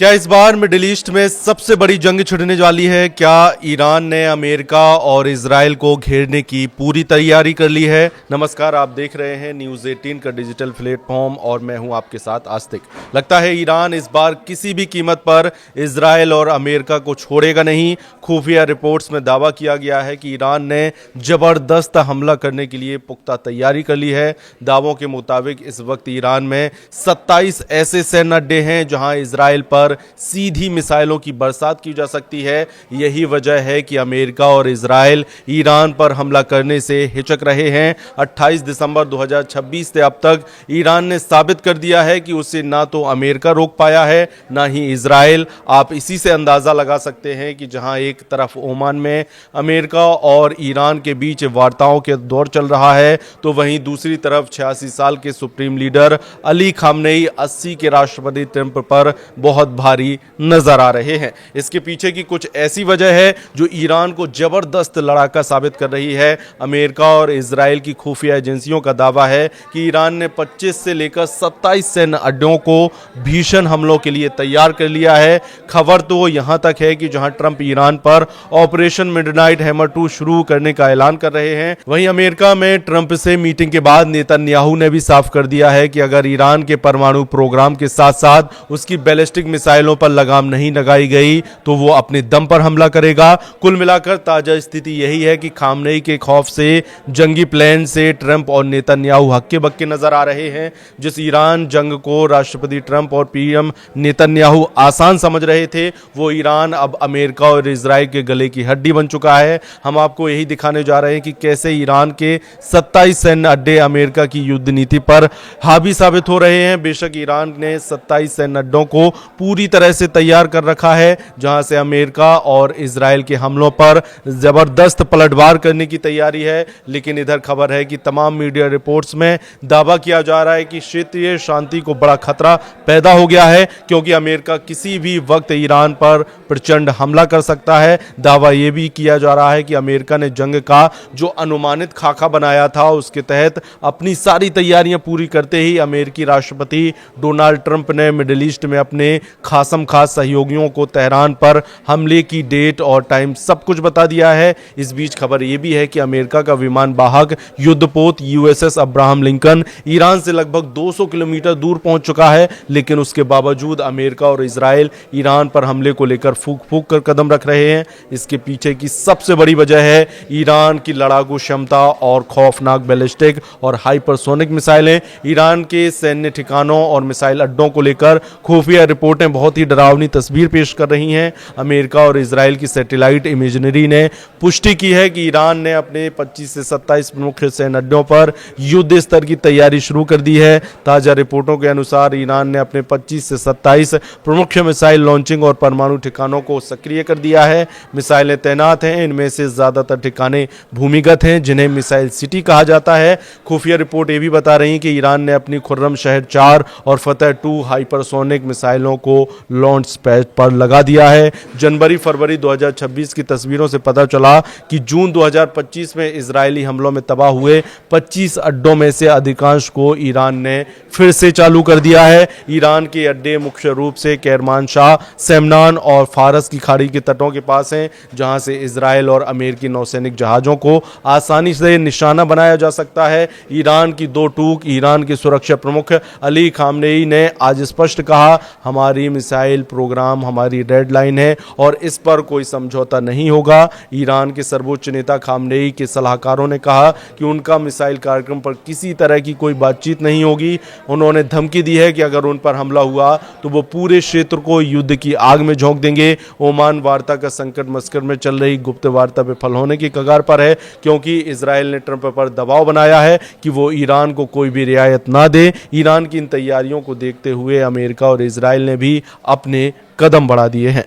क्या इस बार middle east में सबसे बड़ी जंग छिड़ने वाली है? क्या ईरान ने अमेरिका और इजराइल को घेरने की पूरी तैयारी कर ली है? नमस्कार, आप देख रहे हैं न्यूज़ 18 का डिजिटल प्लेटफॉर्म और मैं हूं आपके साथ आस्तिक। लगता है ईरान इस बार किसी भी कीमत पर इजराइल और अमेरिका को छोड़ेगा नहीं। खुफिया रिपोर्ट्स में दावा किया गया है कि ईरान ने जबरदस्त हमला करने के लिए पुख्ता तैयारी कर ली है। दावों के मुताबिक इस वक्त ईरान में 27 ऐसे सैन्य अड्डे हैं जहां इजराइल पर सीधी मिसाइलों की बरसात की जा सकती है। यही वजह है कि अमेरिका और इजराइल ईरान पर हमला करने से हिचक रहे हैं। 28 दिसंबर 2026 से अब तक ईरान ने साबित कर दिया है कि उसे ना तो अमेरिका रोक पाया है ना ही इजराइल। आप इसी से अंदाजा लगा सकते हैं कि जहां एक तरफ ओमान में अमेरिका और ईरान के बीच वार्ताओं के दौर चल रहा है, तो वहीं दूसरी तरफ 86 साल के सुप्रीम लीडर अली खामनेई 80 के राष्ट्रपति ट्रंप पर बहुत भारी नजर आ रहे हैं। इसके पीछे की कुछ ऐसी वजह है जो ईरान को जबरदस्त लड़ाका साबित कर रही है। अमेरिका और इजराइल की खुफिया एजेंसियों का दावा है कि ईरान ने 25 से लेकर 27 सैन्य अड्डों को भीषण हमलों के लिए तैयार कर लिया है। खबर तो यहां तक है कि जहां ट्रंप ईरान पर ऑपरेशन मिडनाइट हैमर 2 शुरू करने का ऐलान कर रहे हैं, वहीं अमेरिका में ट्रंप से मीटिंग के बाद नेतन्याहू ने भी साफ कर दिया है कि अगर ईरान के परमाणु प्रोग्राम के साथ साथ उसकी बैलिस्टिक मिसाइलों पर लगाम नहीं लगाई गई तो वो अपने दम पर हमला करेगा। कुल मिलाकर ताजा स्थिति यही है कि खामनेई के खौफ से जंगी प्लान से ट्रंप और नेतन्याहू हक्के बक्के नजर आ रहे हैं। जिस ईरान जंग को राष्ट्रपति ट्रंप और पीएम नेतन्याहू आसान समझ रहे थे, वो ईरान अब अमेरिका और इजराइल के गले की हड्डी बन चुका है। हम आपको यही दिखाने जा रहे हैं कि कैसे ईरान के 27 सैन्य अड्डे अमेरिका की युद्ध नीति पर हावी साबित हो रहे हैं। बेशक ईरान ने 27 सैन्य अड्डों को पूरी तरह से तैयार कर रखा है, जहां से अमेरिका और इजराइल के हमलों पर जबरदस्त पलटवार करने की तैयारी है। लेकिन इधर खबर है कि तमाम मीडिया रिपोर्ट्स में दावा किया जा रहा है कि क्षेत्रीय शांति को बड़ा खतरा पैदा हो गया है, क्योंकि अमेरिका किसी भी वक्त ईरान पर प्रचंड हमला कर सकता है। दावा यह भी किया जा रहा है कि अमेरिका ने जंग का जो अनुमानित खाका बनाया था, उसके तहत अपनी सारी तैयारियां पूरी करते ही अमेरिकी राष्ट्रपति डोनाल्ड ट्रंप ने मिडिल ईस्ट में अपने खासम खास सहयोगियों को तेहरान पर हमले की डेट और टाइम सब कुछ बता दिया है। इस बीच खबर यह भी है कि अमेरिका का विमान वाहक युद्धपोत यूएसएस अब्राहम लिंकन ईरान से लगभग 200 किलोमीटर दूर पहुंच चुका है, लेकिन उसके बावजूद अमेरिका और इजराइल ईरान पर हमले को लेकर फूक फूक कर कदम रख रहे हैं। इसके पीछे की सबसे बड़ी वजह है ईरान की लड़ाकू क्षमता और खौफनाक बैलिस्टिक और हाइपरसोनिक मिसाइलें। ईरान के सैन्य ठिकानों और मिसाइल अड्डों को लेकर खुफिया रिपोर्टें बहुत ही डरावनी तस्वीर पेश कर रही हैं। अमेरिका और इजराइल की सैटेलाइट इमेजनरी ने पुष्टि की है कि ईरान ने अपने 25 से 27 प्रमुख सैन्य अड्डों पर युद्ध स्तर की तैयारी शुरू कर दी है। ताजा रिपोर्टों के अनुसार ईरान ने अपने 25 से 27 प्रमुख मिसाइल लॉन्चिंग और परमाणु ठिकानों को सक्रिय कर दिया है। मिसाइलें तैनात हैं, इनमें से ज्यादातर ठिकाने भूमिगत हैं, जिन्हें मिसाइल सिटी कहा जाता है। खुफिया रिपोर्ट ये भी बता रही है कि ईरान ने अपनी खुर्रम शहर 4 और फतेह 2 हाइपरसोनिक मिसाइलों को लॉन्च पैड पर लगा दिया है। जनवरी फरवरी 2026 की तस्वीरों से पता चला कि जून 2025 में इजरायली हमलों में तबाह हुए 25 अड्डों में से अधिकांश को ईरान ने फिर से चालू कर दिया है। ईरान के अड्डे मुख्य रूप से केरमानशाह, सेमनान और फारस की खाड़ी के तटों के पास हैं, जहां से इजराइल और अमेरिकी नौसैनिक जहाजों को आसानी से निशाना बनाया जा सकता है। ईरान की दो टूक ईरान के सुरक्षा प्रमुख अली खामनेई ने आज स्पष्ट कहा, हमारी मिसाइल प्रोग्राम हमारी रेड लाइन है और इस पर कोई समझौता नहीं होगा। ईरान के सर्वोच्च नेता खामनेई के सलाहकारों ने कहा कि उनका मिसाइल कार्यक्रम पर किसी तरह की कोई बातचीत नहीं होगी। उन्होंने धमकी दी है कि अगर उन पर हमला हुआ तो वो पूरे क्षेत्र को युद्ध की आग में झोंक देंगे। ओमान वार्ता का संकट मस्कट में चल रही गुप्त वार्ता विफल होने की कगार पर है, क्योंकि इजराइल ने ट्रंप पर दबाव बनाया है कि वो ईरान को कोई भी रियायत ना दे। ईरान की इन तैयारियों को देखते हुए अमेरिका और इजराइल ने भी अपने कदम बढ़ा दिए हैं।